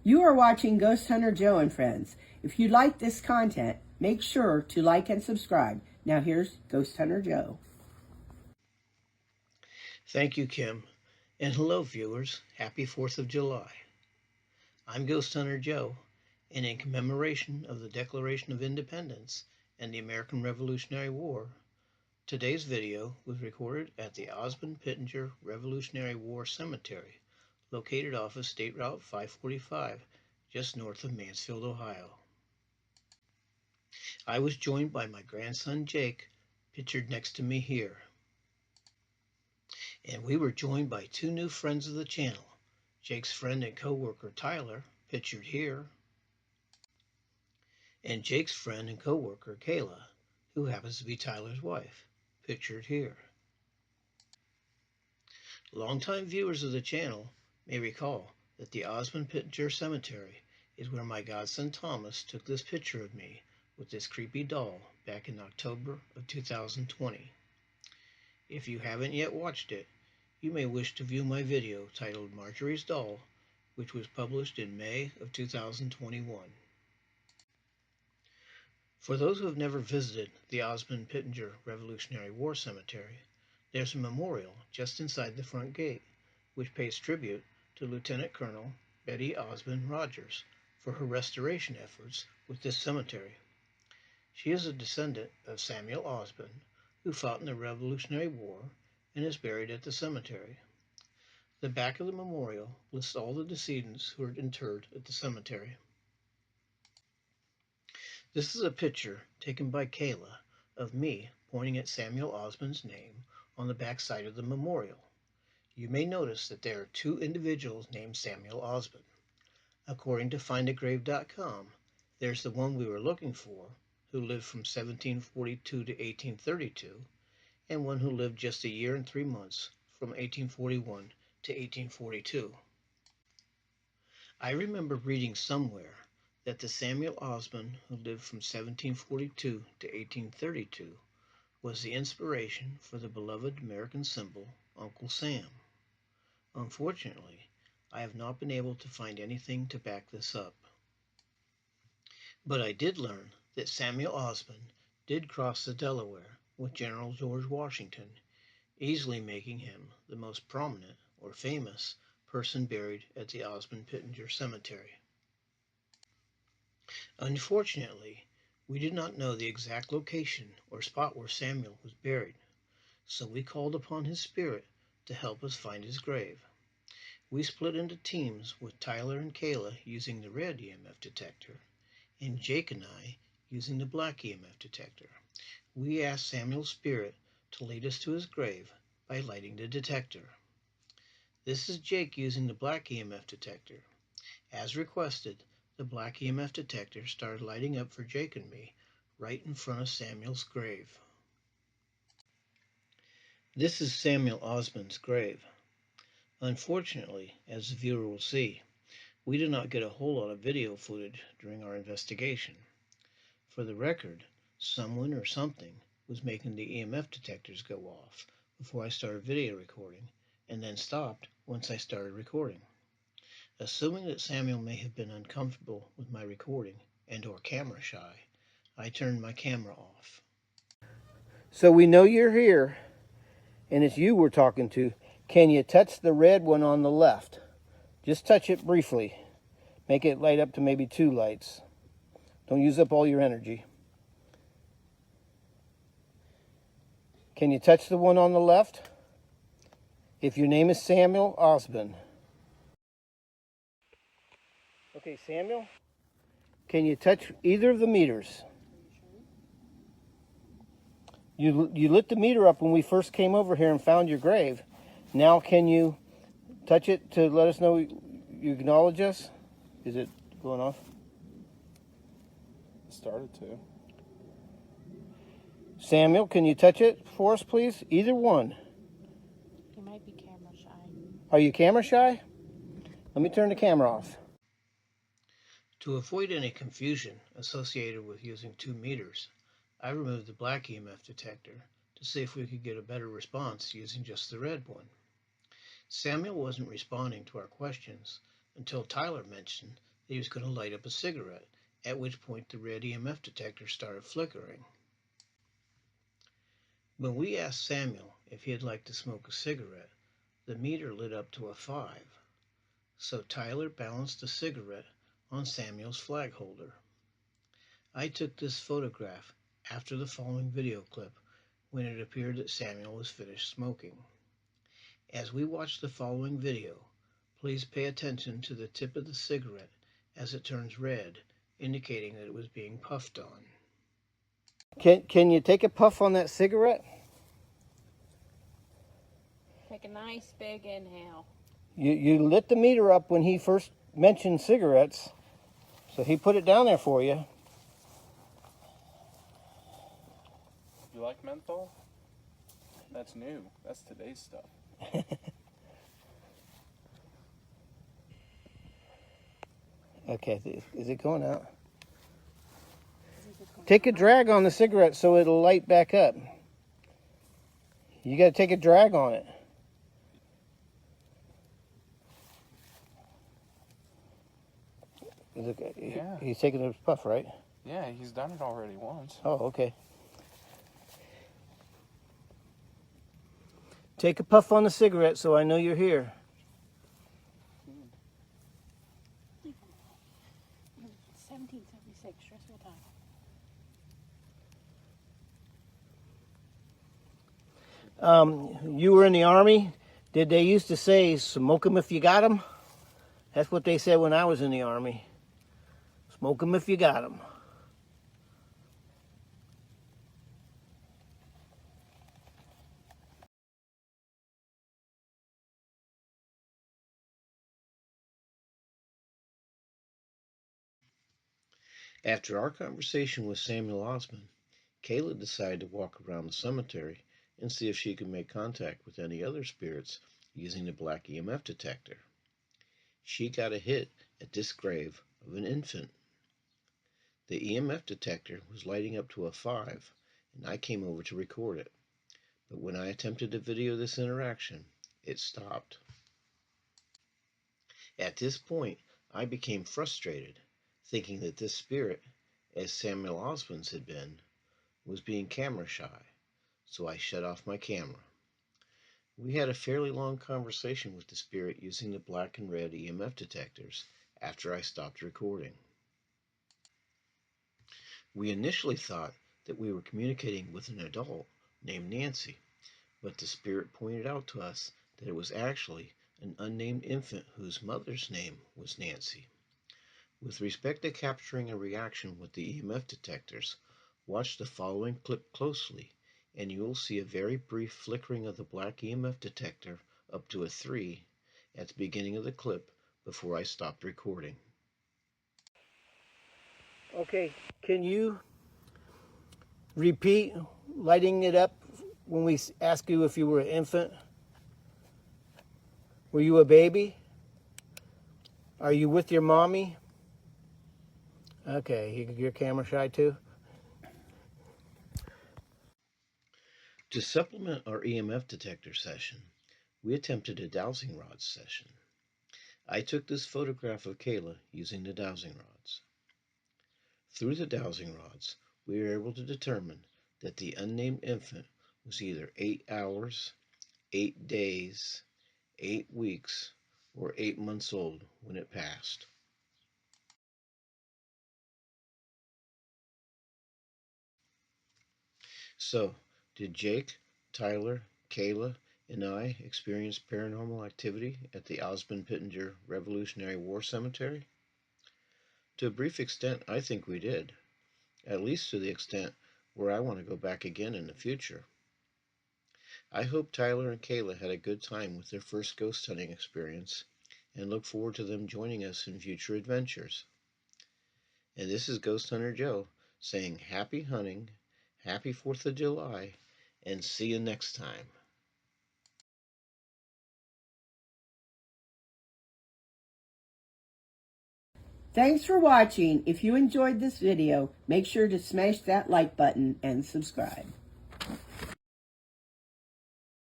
You are watching Ghost Hunter Joe and Friends. If you like this content, make sure to like and subscribe. Now here's Ghost Hunter Joe. Thank you, Kim. And hello, viewers. Happy 4th of July. I'm Ghost Hunter Joe, and in commemoration of the Declaration of Independence and the American Revolutionary War, today's video was recorded at the Osmond Pittenger Revolutionary War Cemetery, located off of State Route 545, just north of Mansfield, Ohio. I was joined by my grandson Jake, pictured next to me here. And we were joined by two new friends of the channel, Jake's friend and co-worker Tyler, pictured here, and Jake's friend and co-worker Kayla, who happens to be Tyler's wife, pictured here. Longtime viewers of the channel may recall that the Osmond Pittenger Cemetery is where my godson Thomas took this picture of me with this creepy doll back in October of 2020. If you haven't yet watched it, you may wish to view my video titled Marjorie's Doll, which was published in May of 2021. For those who have never visited the Osmond Pittenger Revolutionary War Cemetery, there's a memorial just inside the front gate, which pays tribute to Lieutenant Colonel Betty Osmond Rogers for her restoration efforts with this cemetery. She is a descendant of Samuel Osmond, who fought in the Revolutionary War and is buried at the cemetery. The back of the memorial lists all the decedents who are interred at the cemetery. This is a picture taken by Kayla of me pointing at Samuel Osmond's name on the back side of the memorial. You may notice that there are two individuals named Samuel Osmond. According to findagrave.com, there's the one we were looking for, who lived from 1742 to 1832, and one who lived just a year and 3 months from 1841 to 1842. I remember reading somewhere that the Samuel Osmond who lived from 1742 to 1832 was the inspiration for the beloved American symbol, Uncle Sam. Unfortunately, I have not been able to find anything to back this up. But I did learn that Samuel Osmond did cross the Delaware with General George Washington, easily making him the most prominent or famous person buried at the Osmond Pittenger Cemetery. Unfortunately, we did not know the exact location or spot where Samuel was buried, so we called upon his spirit to help us find his grave. We split into teams with Tyler and Kayla using the red EMF detector, and Jake and I using the black EMF detector. We asked Samuel's spirit to lead us to his grave by lighting the detector. This is Jake using the black EMF detector. As requested, the black EMF detector started lighting up for Jake and me right in front of Samuel's grave. This is Samuel Osmond's grave. Unfortunately, as the viewer will see, we did not get a whole lot of video footage during our investigation. For the record, someone or something was making the EMF detectors go off before I started video recording, and then stopped once I started recording. Assuming that Samuel may have been uncomfortable with my recording and or camera shy, I turned my camera off. So we know you're here, and it's you we're talking to. Can you touch the red one on the left? Just touch it briefly. Make it light up to maybe 2 lights. Don't use up all your energy. Can you touch the one on the left? If your name is Samuel Osmond. Okay, Samuel, can you touch either of the meters? You lit the meter up when we first came over here and found your grave. Now can you touch it to let us know you acknowledge us? Is it going off? It started to. Samuel, can you touch it for us, please? Either one. You might be camera shy. Are you camera shy? Let me turn the camera off. To avoid any confusion associated with using 2 meters, I removed the black EMF detector to see if we could get a better response using just the red one. Samuel wasn't responding to our questions until Tyler mentioned that he was going to light up a cigarette, at which point the red EMF detector started flickering. When we asked Samuel if he'd like to smoke a cigarette, the meter lit up to a 5. So Tyler balanced the cigarette on Samuel's flag holder. I took this photograph after the following video clip when it appeared that Samuel was finished smoking. As we watch the following video, please pay attention to the tip of the cigarette as it turns red, indicating that it was being puffed on. Can you take a puff on that cigarette? Take a nice big inhale. You lit the meter up when he first mentioned cigarettes, so he put it down there for you. You like menthol? That's new. That's today's stuff. Okay, is it going out? Take a drag on the cigarette so it'll light back up. You got to take a drag on it. Yeah. He's taking a puff, right? Yeah, he's done it already once. Oh, okay. Take a puff on the cigarette so I know you're here. 1776, stressful time. You were in the Army. Did they used to say, smoke 'em if you got 'em? That's what they said when I was in the Army. Smoke 'em if you got 'em. After our conversation with Samuel Osmond, Kayla decided to walk around the cemetery and see if she could make contact with any other spirits using the black EMF detector. She got a hit at this grave of an infant. The EMF detector was lighting up to a 5, and I came over to record it. But when I attempted to video this interaction, it stopped. At this point, I became frustrated, thinking that this spirit, as Samuel Osmond's had been, was being camera shy, so I shut off my camera. We had a fairly long conversation with the spirit using the black and red EMF detectors after I stopped recording. We initially thought that we were communicating with an adult named Nancy, but the spirit pointed out to us that it was actually an unnamed infant whose mother's name was Nancy. With respect to capturing a reaction with the EMF detectors, watch the following clip closely, and you will see a very brief flickering of the black EMF detector up to a 3 at the beginning of the clip before I stopped recording. Okay, can you repeat lighting it up when we ask you if you were an infant? Were you a baby? Are you with your mommy? Okay, you're camera shy too? To supplement our EMF detector session, we attempted a dowsing rod session. I took this photograph of Kayla using the dowsing rods. Through the dowsing rods, we were able to determine that the unnamed infant was either 8 hours, 8 days, 8 weeks, or 8 months old when it passed. So, did Jake, Tyler, Kayla, and I experience paranormal activity at the Osmond Pittenger Revolutionary War Cemetery? To a brief extent, I think we did, at least to the extent where I want to go back again in the future. I hope Tyler and Kayla had a good time with their first ghost hunting experience and look forward to them joining us in future adventures. And this is Ghost Hunter Joe saying happy hunting, happy 4th of July, and see you next time. Thanks for watching. If you enjoyed this video, make sure to smash that like button and subscribe.